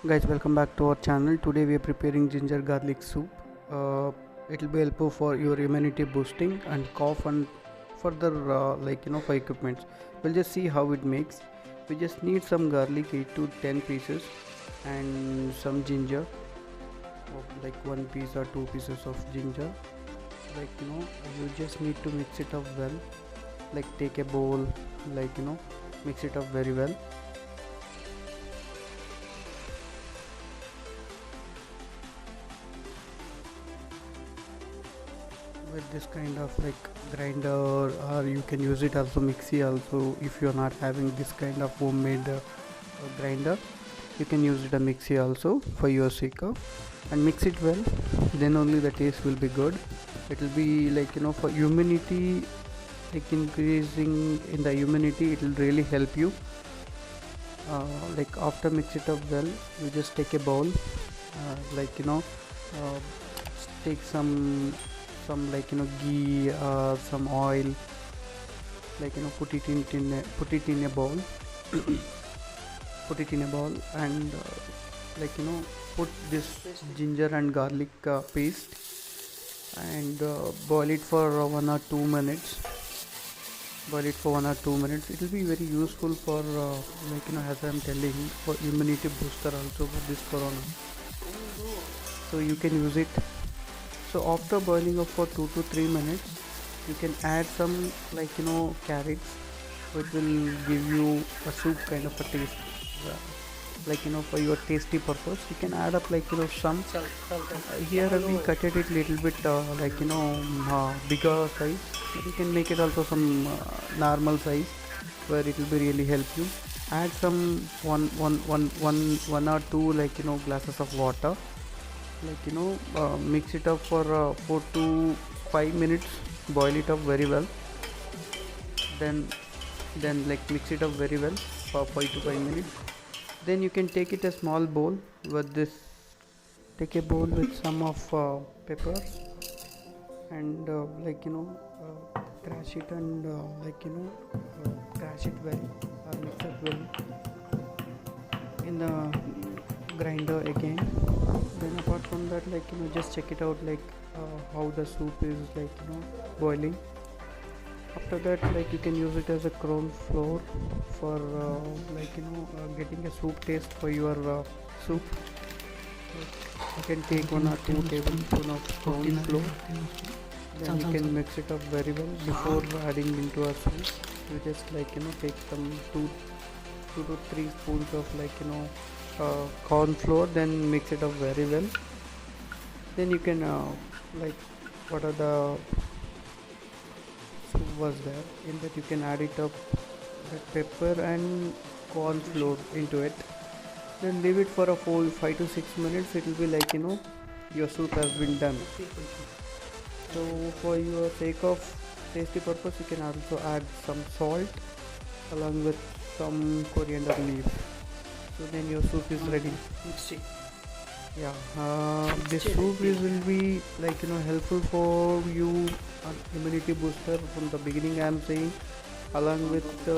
Guys, welcome back to our channel. Today we are preparing ginger garlic soup. It will be helpful for your immunity boosting and cough and further for equipments. We'll just see how it makes. We just need some garlic, 8 to 10 pieces, and some ginger, like one piece or two pieces of ginger. You just need to mix it up well. Like take a bowl, mix it up very well. With this kind of grinder, or you can use it also mixie also. If you're not having this kind of homemade grinder, you can use it a mixie also for your sake of, and mix it well. Then only the taste will be good. It will be for immunity, like increasing in the immunity. It will really help you. After mix it up well, you just take a bowl, uh, take some ghee, some oil, put it in a bowl. Put it in a bowl, and put this ginger and garlic paste, and boil it for 1 or 2 minutes. Boil it for 1 or 2 minutes. It will be very useful for as I am telling, for immunity booster also for this corona, so you can use it. So after boiling up for 2 to 3 minutes, you can add some carrots, which will give you a soup kind of a taste. For your tasty purpose, you can add up some here we cutted it little bit bigger size. You can make it also some normal size, where it will be really help you. Add some one or two glasses of water. Mix it up for 4 to 5 minutes. Boil it up very well. Then mix it up very well for 5 to 5 minutes. Then you can take it a small bowl with this. Take a bowl with some of pepper, and crash it, and crash it well, or mix it well in the grinder again. Then apart from that, just check it out, how the soup is boiling. After that, you can use it as a corn flour for getting a soup taste for your soup. You can take 1 or 2 tablespoons of corn flour. Then you can mix it up very well before adding into a soup. You just take some 2 to 3 spoons of corn flour, then mix it up very well. Then you can what are the soup was there, in that you can add it up, the pepper and corn flour into it. Then leave it for a full 5 to 6 minutes. It will be your soup has been done. So for your sake of tasty purpose, you can also add some salt along with some coriander leaves. So then your soup is ready. This soup will be helpful for you, an immunity booster from the beginning, I am saying. Along with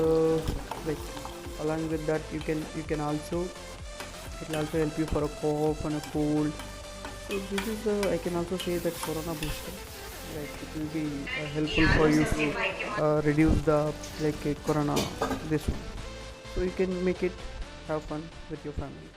along with that, you can also, it will also help you for a cough and a cold. So this is I can also say that corona booster, it will be helpful for you to reduce the corona, this one. So you can make it, have fun with your family.